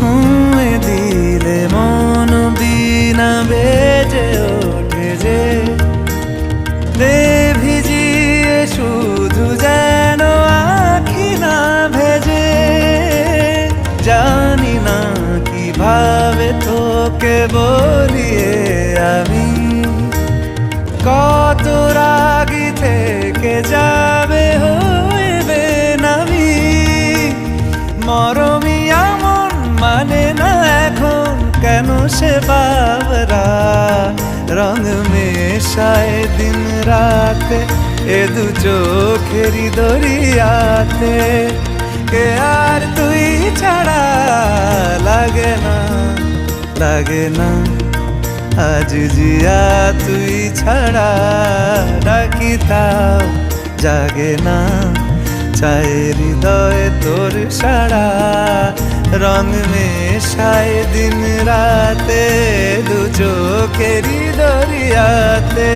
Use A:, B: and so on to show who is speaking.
A: ছুঁয়ে দিলে মন বিনা বেজে ওঠে যে দে ভিজিয়ে শুধু যেন আখি না ভেজে। জানি না কিভাবে তোকে বলিয়ে আমি কত রাগি থেকে যাবে হইবে নামি। মরমি এমন মানে না এখন কেন সে বাবরা রং মেশায় দিন রাতে এ দু চোখেরই দরিয়াতে। কে আর তুই ছাড়া লাগে না লাগে না আজ জিয়া তুই ছাড়া ডাকি তাও জাগে না। চায় হৃদয় তোর সারা রং মেশায় দিন রাতে দু চোখেরই দরিয়াতে।